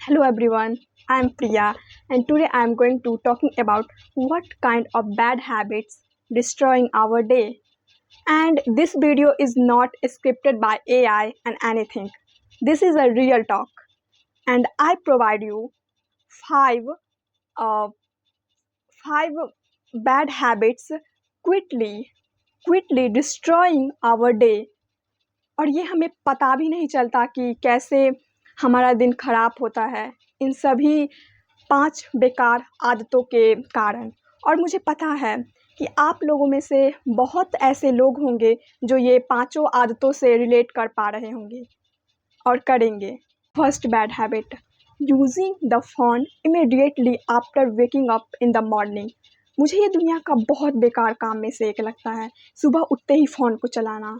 Hello everyone, I am Priya and today I am going to talking about what kind of bad habits destroying our day. And this video is not scripted by AI and anything. This is a real talk and I provide you five uh, five bad habits quickly quickly destroying our day. और ये हमें पता भी नहीं चलता कि कैसे हमारा दिन खराब होता है इन सभी 5 बेकार आदतों के कारण। और मुझे पता है कि आप लोगों में से बहुत ऐसे लोग होंगे जो ये पाँचों आदतों से रिलेट कर पा रहे होंगे और करेंगे। First bad habit, using the phone immediately after waking up in the morning. मुझे ये दुनिया का बहुत बेकार काम में से एक लगता है, सुबह उठते ही फ़ोन को चलाना,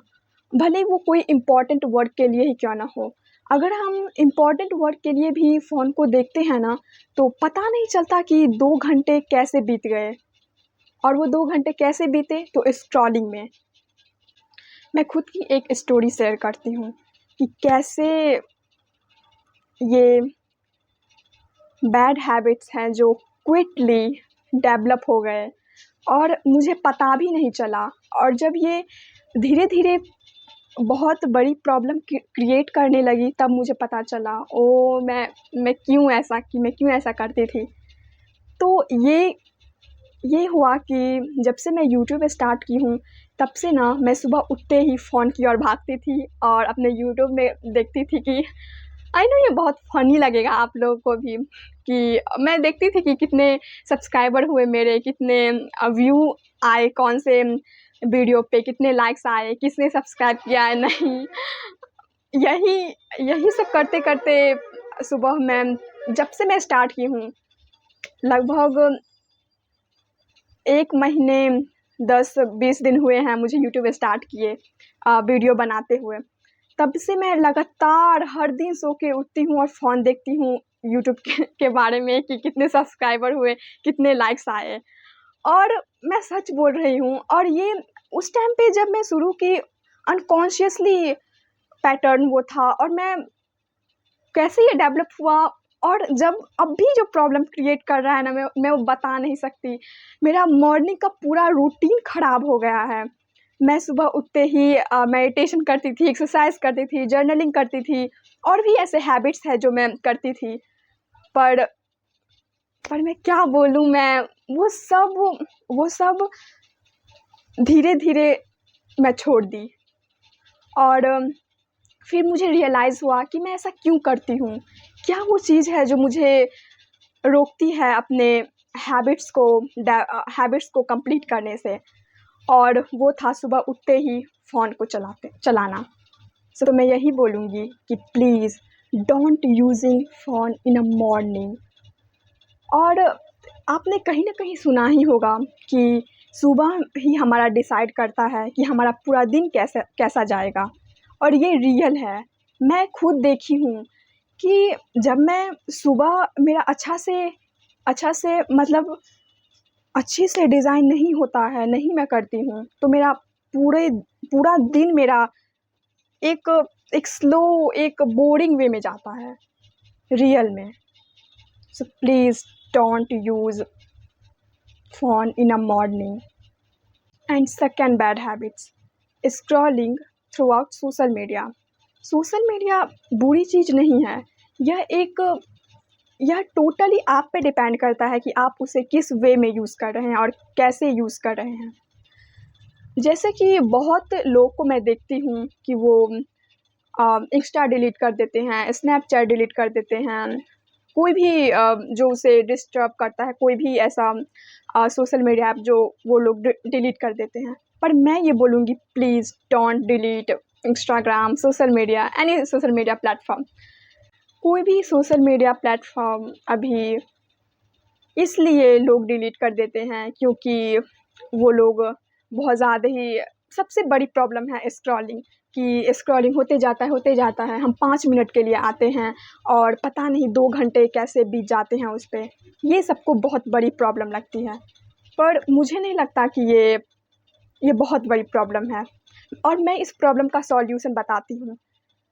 भले वो कोई इम्पॉर्टेंट वर्क के लिए ही क्यों ना हो। अगर हम इम्पॉर्टेंट वर्क के लिए भी फ़ोन को देखते हैं ना, तो पता नहीं चलता कि 2 घंटे कैसे बीत गए। और वो 2 घंटे कैसे बीते, तो स्क्रॉलिंग में। मैं खुद की एक स्टोरी शेयर करती हूँ कि कैसे ये बैड हैबिट्स हैं जो क्विकली डेवलप हो गए और मुझे पता भी नहीं चला। और जब ये धीरे-धीरे बहुत बड़ी प्रॉब्लम क्रिएट करने लगी, तब मुझे पता चला मैं क्यों ऐसा करती थी। तो ये हुआ कि जब से मैं यूट्यूब स्टार्ट की हूँ, तब से ना मैं सुबह उठते ही फ़ोन की ओर भागती थी और अपने यूट्यूब में देखती थी कि आई नो ये बहुत फ़नी लगेगा आप लोगों को भी कि मैं देखती थी कि कितने सब्सक्राइबर हुए मेरे, कितने व्यू आए, कौन से वीडियो पे कितने लाइक्स आए, किसने सब्सक्राइब किया है नहीं। यही सब करते-करते सुबह जब से मैं स्टार्ट की हूँ, लगभग 1 महीने 10-20 दिन हुए हैं मुझे यूट्यूब स्टार्ट किए वीडियो बनाते हुए। तब से मैं लगातार हर दिन सो के उठती हूँ और फ़ोन देखती हूँ यूट्यूब के बारे में कि कितने सब्सक्राइबर हुए, कितने लाइक्स आए। और मैं सच बोल रही हूँ, और ये उस टाइम पे जब मैं शुरू की, अनकॉन्शियसली पैटर्न वो था और मैं कैसे ये डेवलप हुआ। और जब अब भी जो प्रॉब्लम क्रिएट कर रहा है ना, मैं वो बता नहीं सकती। मेरा मॉर्निंग का पूरा रूटीन ख़राब हो गया है। मैं सुबह उठते ही मेडिटेशन करती थी, एक्सरसाइज करती थी, जर्नलिंग करती थी और भी ऐसे हैबिट्स हैं जो मैं करती थी। पर मैं क्या बोलूँ, मैं वो सब धीरे-धीरे मैं छोड़ दी। और फिर मुझे रियलाइज़ हुआ कि मैं ऐसा क्यों करती हूँ? क्या वो चीज़ है जो मुझे रोकती है अपने हैबिट्स को कंप्लीट करने से? और वो था सुबह उठते ही फ़ोन को चलाना। तो मैं यही बोलूँगी कि please don't using phone in a morning. और आपने कहीं न कहीं सुना ही होगा कि सुबह ही हमारा डिसाइड करता है कि हमारा पूरा दिन कैसा जाएगा। और ये रियल है। मैं खुद देखी हूँ कि जब मैं सुबह मेरा अच्छा से मतलब अच्छे से डिज़ाइन नहीं होता है, नहीं मैं करती हूँ, तो मेरा पूरा दिन मेरा एक एक स्लो, एक बोरिंग वे में जाता है, रियल में। So please don't use phone in a morning. And second bad habits, scrolling throughout social media. Social media बुरी चीज़ नहीं है, यह टोटली आप पे डिपेंड करता है कि आप उसे किस वे में यूज़ कर रहे हैं और कैसे यूज़ कर रहे हैं। जैसे कि बहुत लोग को मैं देखती हूँ कि वो इंस्टा डिलीट कर देते हैं, स्नैपचैट डिलीट कर देते हैं, कोई भी जो उसे डिस्टर्ब करता है, कोई भी ऐसा सोशल मीडिया ऐप जो वो लोग डिलीट कर देते हैं। पर मैं ये बोलूँगी, please don't delete Instagram, social media, any social media platform. कोई भी सोशल मीडिया प्लेटफ़ॉर्म अभी इसलिए लोग डिलीट कर देते हैं क्योंकि वो लोग बहुत ज़्यादा ही, सबसे बड़ी प्रॉब्लम है स्क्रॉलिंग, कि स्क्रॉलिंग होते जाता है। हम 5 मिनट के लिए आते हैं और पता नहीं 2 घंटे कैसे बीत जाते हैं उस पे। ये सबको बहुत बड़ी प्रॉब्लम लगती है, पर मुझे नहीं लगता कि ये बहुत बड़ी प्रॉब्लम है। और मैं इस प्रॉब्लम का सॉल्यूशन बताती हूँ।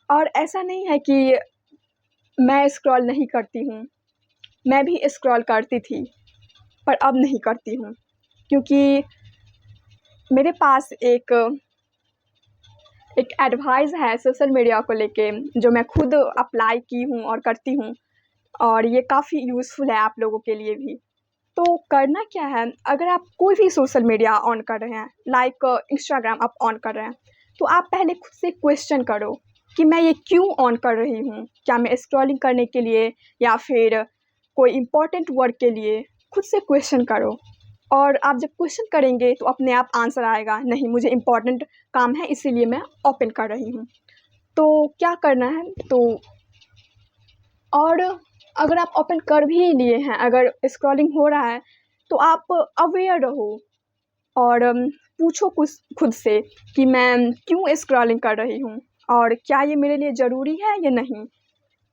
और ऐसा नहीं है कि मैं स्क्रॉल नहीं करती हूँ। मैं भी स्क्रॉल करती थी, पर अब नहीं करती हूँ, क्योंकि मेरे पास एक एडवाइस है सोशल मीडिया को लेके, जो मैं खुद अप्लाई की हूँ और करती हूँ, और ये काफ़ी यूज़फुल है आप लोगों के लिए भी। तो करना क्या है, अगर आप कोई भी सोशल मीडिया ऑन कर रहे हैं, लाइक इंस्टाग्राम आप ऑन कर रहे हैं, तो आप पहले खुद से क्वेश्चन करो कि मैं ये क्यों ऑन कर रही हूँ। क्या मैं स्क्रॉलिंग करने के लिए या फिर कोई इम्पोर्टेंट वर्क के लिए? खुद से क्वेश्चन करो, और आप जब क्वेश्चन करेंगे तो अपने आप आंसर आएगा, नहीं मुझे इम्पोर्टेंट काम है इसीलिए मैं ओपन कर रही हूँ। तो क्या करना है, तो और अगर आप ओपन कर भी लिए हैं, अगर स्क्रॉलिंग हो रहा है, तो आप अवेयर रहो और पूछो खुद से कि मैं क्यों स्क्रॉलिंग कर रही हूँ और क्या ये मेरे लिए ज़रूरी है या नहीं,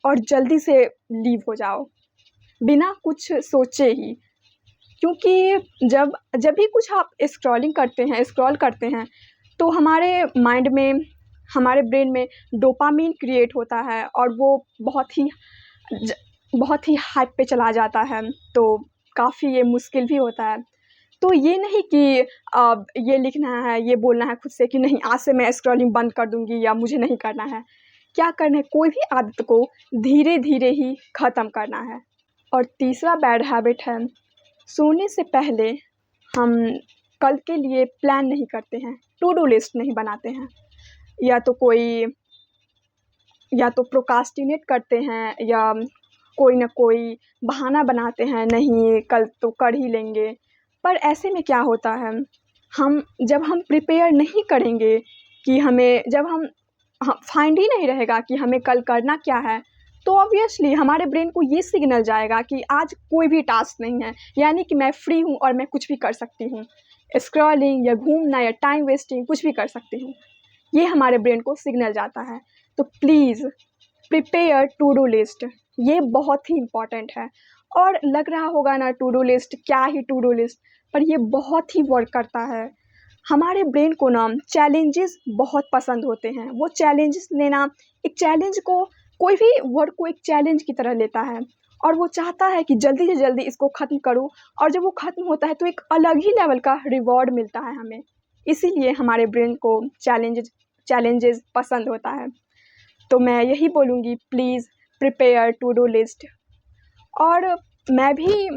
और जल्दी से लीव हो जाओ बिना कुछ सोचे ही। क्योंकि जब जब भी कुछ आप स्क्रॉल करते हैं, तो हमारे माइंड में, हमारे ब्रेन में डोपामीन क्रिएट होता है, और वो बहुत ही हाइप पे चला जाता है, तो काफ़ी ये मुश्किल भी होता है। तो ये नहीं कि ये लिखना है, ये बोलना है खुद से कि नहीं आज से मैं स्क्रॉलिंग बंद कर दूँगी या मुझे नहीं करना है। क्या करना है, कोई भी आदत को धीरे-धीरे ही ख़त्म करना है। और तीसरा बैड हैबिट है, सोने से पहले हम कल के लिए प्लान नहीं करते हैं, टू डू लिस्ट नहीं बनाते हैं, या तो प्रोक्रास्टिनेट करते हैं, या कोई ना कोई बहाना बनाते हैं, नहीं कल तो कर ही लेंगे। पर ऐसे में क्या होता है, जब हम प्रिपेयर नहीं करेंगे कि जब हम फाइंड ही नहीं रहेगा कि हमें कल करना क्या है, तो ऑब्वियसली हमारे ब्रेन को ये सिग्नल जाएगा कि आज कोई भी टास्क नहीं है, यानी कि मैं फ्री हूँ और मैं कुछ भी कर सकती हूँ, स्क्रॉलिंग या घूमना या टाइम वेस्टिंग कुछ भी कर सकती हूँ। ये हमारे ब्रेन को सिग्नल जाता है। तो please prepare to do list, ये बहुत ही इम्पॉर्टेंट है। और लग रहा होगा ना, टू डू लिस्ट क्या ही टू डू लिस्ट, पर ये बहुत ही वर्क करता है। हमारे ब्रेन को ना चैलेंजेस बहुत पसंद होते हैं, वो चैलेंजेस लेना, एक चैलेंज को, कोई भी वर्क को एक चैलेंज की तरह लेता है, और वो चाहता है कि जल्दी से जल्दी इसको ख़त्म करूँ, और जब वो ख़त्म होता है तो एक अलग ही लेवल का रिवॉर्ड मिलता है हमें। इसीलिए हमारे ब्रेन को चैलेंजेस पसंद होता है। तो मैं यही बोलूँगी, please prepare to do list. और मैं भी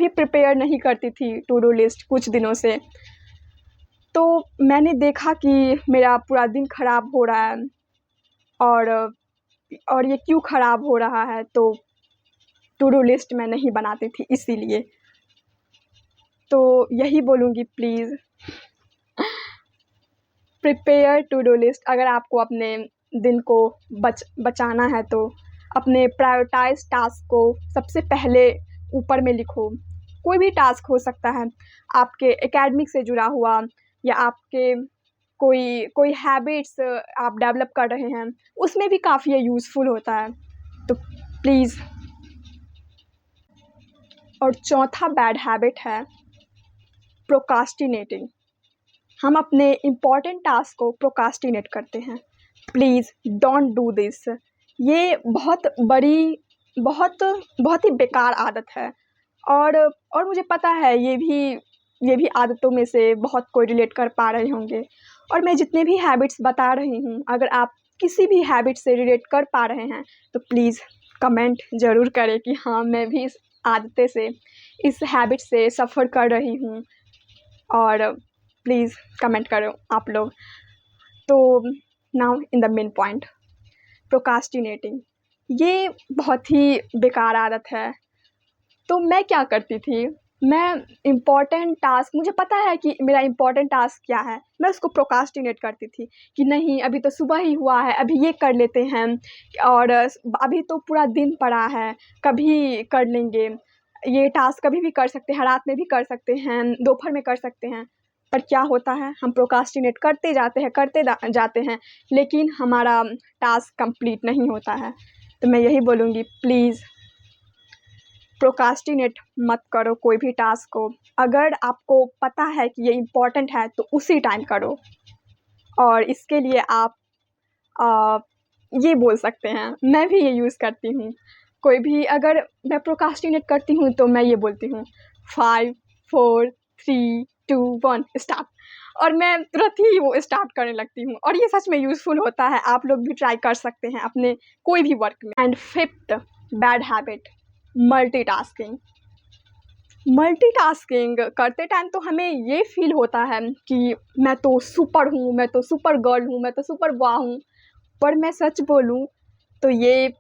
प्रिपेयर नहीं करती थी टू डू लिस्ट कुछ दिनों से, तो मैंने देखा कि मेरा पूरा दिन ख़राब हो रहा है, और ये क्यों ख़राब हो रहा है, तो टू डू लिस्ट मैं नहीं बनाती थी इसीलिए। तो यही बोलूँगी, please prepare to do list. अगर आपको अपने दिन को बचाना है, तो अपने प्रायोरिटाइज टास्क को सबसे पहले ऊपर में लिखो। कोई भी टास्क हो सकता है, आपके एकेडमिक से जुड़ा हुआ, या आपके कोई हैबिट्स आप डेवलप कर रहे हैं, उसमें भी काफ़ी ये यूज़फुल होता है। तो प्लीज़। और चौथा बैड हैबिट है प्रोक्रास्टिनेटिंग। हम अपने इम्पॉर्टेंट टास्क को प्रोक्रास्टिनेट करते हैं। Please don't do this. ये बहुत ही बेकार आदत है, और मुझे पता है ये भी आदतों में से बहुत कोई रिलेट कर पा रहे होंगे। और मैं जितने भी हैबिट्स बता रही हूँ, अगर आप किसी भी हैबिट से रिलेट कर पा रहे हैं, तो प्लीज़ कमेंट ज़रूर करें कि हाँ मैं भी इस हैबिट से सफ़र कर रही हूँ, और प्लीज़ कमेंट करो आप लोग। तो now in the main point, procrastinating, ये बहुत ही बेकार आदत है। तो मैं क्या करती थी, मैं इम्पॉर्टेंट टास्क, मुझे पता है कि मेरा इम्पॉर्टेंट टास्क क्या है, मैं उसको प्रोक्रास्टिनेट करती थी कि नहीं अभी तो सुबह ही हुआ है, अभी ये कर लेते हैं, और अभी तो पूरा दिन पड़ा है, कभी कर लेंगे, ये टास्क कभी भी कर सकते हैं, रात में भी कर सकते हैं, दोपहर में कर सकते हैं। पर क्या होता है, हम प्रोक्रास्टिनेट करते जाते हैं, लेकिन हमारा टास्क कंप्लीट नहीं होता है। तो मैं यही बोलूँगी, प्लीज़ प्रोक्रास्टिनेट मत करो कोई भी टास्क को। अगर आपको पता है कि ये इम्पॉर्टेंट है, तो उसी टाइम करो, और इसके लिए आप ये बोल सकते हैं, मैं भी ये यूज़ करती हूँ। कोई भी अगर मैं प्रोक्रास्टिनेट करती हूँ तो मैं ये बोलती हूँ 5 4 3 2 1 स्टार्ट, और मैं तुरंत ही वो स्टार्ट करने लगती हूँ, और ये सच में यूज़फुल होता है। आप लोग भी ट्राई कर सकते हैं अपने कोई भी वर्क में। And fifth bad habit, multitasking. Multitasking करते टाइम तो हमें ये फ़ील होता है कि मैं तो सुपर हूँ, मैं तो सुपर गर्ल हूँ, मैं तो सुपर बॉय हूँ। पर मैं सच बोलूँ तो ये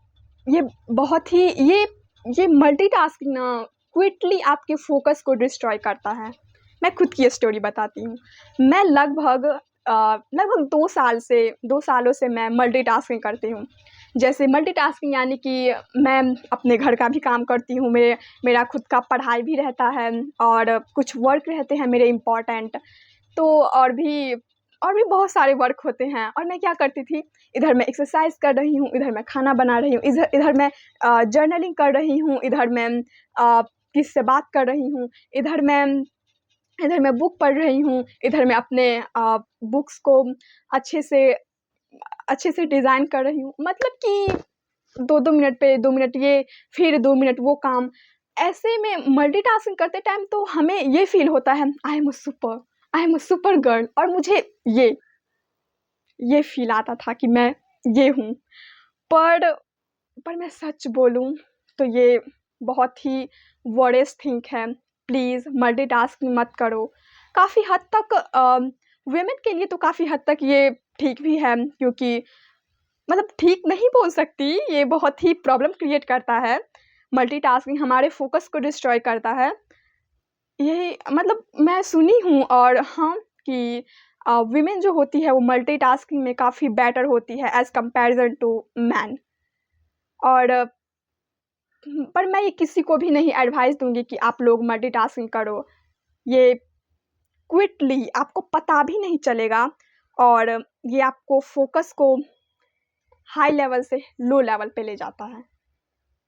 बहुत ही ये मल्टीटास्किंग ना क्विकली आपके फ़ोकस को डिस्ट्रॉय करता है। मैं खुद की स्टोरी बताती हूँ। मैं लगभग 2 सालों से मैं मल्टीटास्किंग करती हूँ। जैसे मल्टीटास्किंग यानी कि मैं अपने घर का भी काम करती हूँ, मेरा खुद का पढ़ाई भी रहता है और कुछ वर्क रहते हैं मेरे इम्पोर्टेंट। तो और भी बहुत सारे वर्क होते हैं, और मैं क्या करती थी, इधर मैं एक्सरसाइज कर रही हूँ, इधर मैं खाना बना रही हूँ, इधर मैं जर्नलिंग कर रही हूँ, इधर मैं किसी से बात कर रही हूँ, इधर मैं बुक पढ़ रही हूँ, इधर मैं अपने बुक्स को अच्छे से डिज़ाइन कर रही हूँ। मतलब कि 2-2 मिनट पे 2 मिनट ये, फिर 2 मिनट वो काम। ऐसे में मल्टीटास्किंग करते टाइम तो हमें ये फ़ील होता है I am a super girl, और मुझे ये फ़ील आता था कि मैं ये हूँ। पर मैं सच बोलूँ तो ये बहुत ही वर्स्ट थिंग है। प्लीज़ मल्टीटास्किंग मत करो। काफ़ी हद तक वुमेन के लिए तो काफ़ी हद तक ये ठीक भी है, क्योंकि मतलब ठीक नहीं बोल सकती, ये बहुत ही प्रॉब्लम क्रिएट करता है। मल्टीटास्किंग हमारे फ़ोकस को डिस्ट्रॉय करता है। यही मतलब मैं सुनी हूँ, और हाँ, कि वुमेन जो होती है वो मल्टीटास्किंग में काफ़ी बेटर होती है एज़ कंपैरिज़न टू मैन। और पर मैं ये किसी को भी नहीं एडवाइस दूँगी कि आप लोग मल्टीटास्किंग करो। ये क्विकली आपको पता भी नहीं चलेगा, और ये आपको फ़ोकस को हाई लेवल से लो लेवल पे ले जाता है।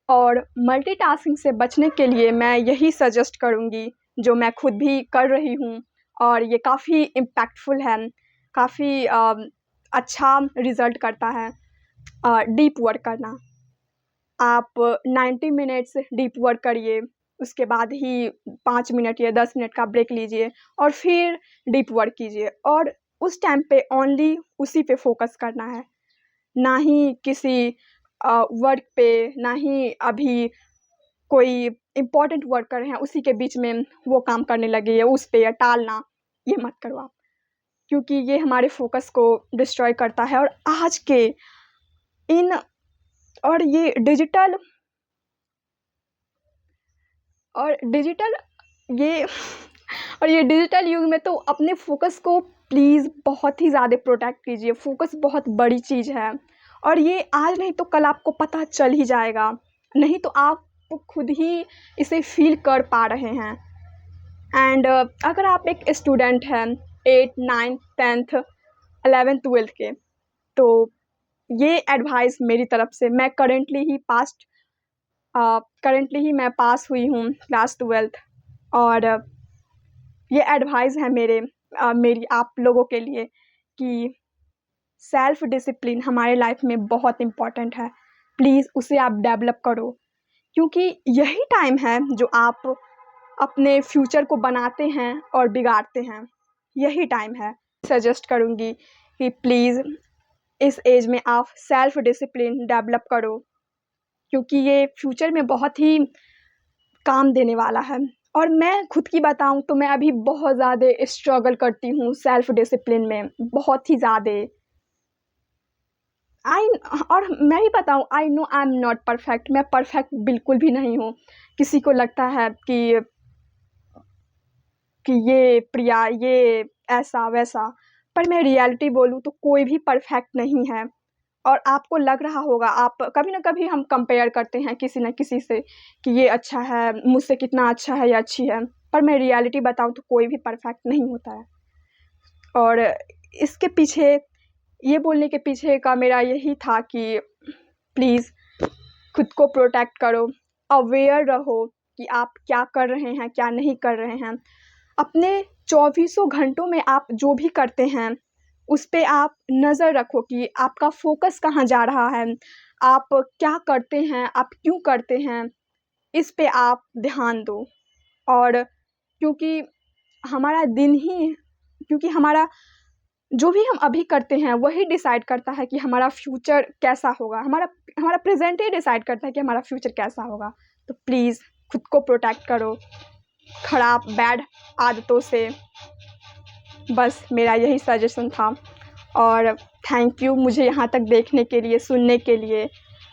और मल्टीटास्किंग से बचने के लिए मैं यही सजेस्ट करूँगी, जो मैं खुद भी कर रही हूँ, और ये काफ़ी इम्पैक्टफुल है, काफ़ी अच्छा रिज़ल्ट करता है। डीप वर्क करना। आप 90 मिनट्स डीप वर्क करिए, उसके बाद ही 5 मिनट या 10 मिनट का ब्रेक लीजिए, और फिर डीप वर्क कीजिए, और उस टाइम पे ओनली उसी पे फ़ोकस करना है। ना ही किसी वर्क पे, ना ही अभी कोई इम्पोर्टेंट वर्क कर रहे हैं उसी के बीच में वो काम करने लगे या उस पे या टालना, ये मत करो आप। क्योंकि ये हमारे फ़ोकस को डिस्ट्रॉय करता है, और आज के इन और ये डिजिटल और डिजिटल ये और ये डिजिटल युग में तो अपने फ़ोकस को प्लीज़ बहुत ही ज़्यादा प्रोटेक्ट कीजिए। फ़ोकस बहुत बड़ी चीज़ है, और ये आज नहीं तो कल आपको पता चल ही जाएगा। नहीं तो आप खुद ही इसे फ़ील कर पा रहे हैं। एंड अगर आप एक स्टूडेंट हैं 8, 9, 10th, 11th, 12th के, तो ये एडवाइस मेरी तरफ से, मैं करेंटली ही मैं पास हुई हूँ क्लास 12th, और ये एडवाइस है मेरी आप लोगों के लिए कि सेल्फ डिसिप्लिन हमारे लाइफ में बहुत इम्पॉर्टेंट है। प्लीज़ उसे आप डेवलप करो, क्योंकि यही टाइम है जो आप अपने फ्यूचर को बनाते हैं और बिगाड़ते हैं। यही टाइम है। सजेस्ट करूँगी कि प्लीज़ इस एज में आप सेल्फ डिसिप्लिन डेवलप करो, क्योंकि ये फ्यूचर में बहुत ही काम देने वाला है। और मैं खुद की बताऊँ तो मैं अभी बहुत ज़्यादा स्ट्रगल करती हूँ सेल्फ डिसिप्लिन में, बहुत ही ज़्यादा। और मैं भी बताऊँ, I know I am not perfect, मैं परफेक्ट बिल्कुल भी नहीं हूँ। किसी को लगता है कि ये प्रिया ये ऐसा वैसा, पर मैं रियलिटी बोलूँ तो कोई भी परफेक्ट नहीं है। और आपको लग रहा होगा, आप कभी ना कभी हम कंपेयर करते हैं किसी न किसी से कि ये अच्छा है, मुझसे कितना अच्छा है या अच्छी है, पर मैं रियलिटी बताऊँ तो कोई भी परफेक्ट नहीं होता है। और इसके पीछे, ये बोलने के पीछे का मेरा यही था कि प्लीज़ खुद को प्रोटेक्ट करो, अवेयर रहो कि आप क्या कर रहे हैं, क्या नहीं कर रहे हैं। अपने 24 घंटों में आप जो भी करते हैं उस पे आप नज़र रखो कि आपका फ़ोकस कहाँ जा रहा है, आप क्या करते हैं, आप क्यों करते हैं, इस पे आप ध्यान दो। और क्योंकि हमारा दिन ही क्योंकि हमारा जो भी हम अभी करते हैं वही डिसाइड करता है कि हमारा फ्यूचर कैसा होगा, हमारा हमारा प्रेज़ेंट ही डिसाइड करता है कि हमारा फ्यूचर कैसा होगा। तो प्लीज़ खुद को प्रोटेक्ट करो खराब बैड आदतों से। बस मेरा यही सजेशन था और थैंक यू मुझे यहाँ तक देखने के लिए, सुनने के लिए।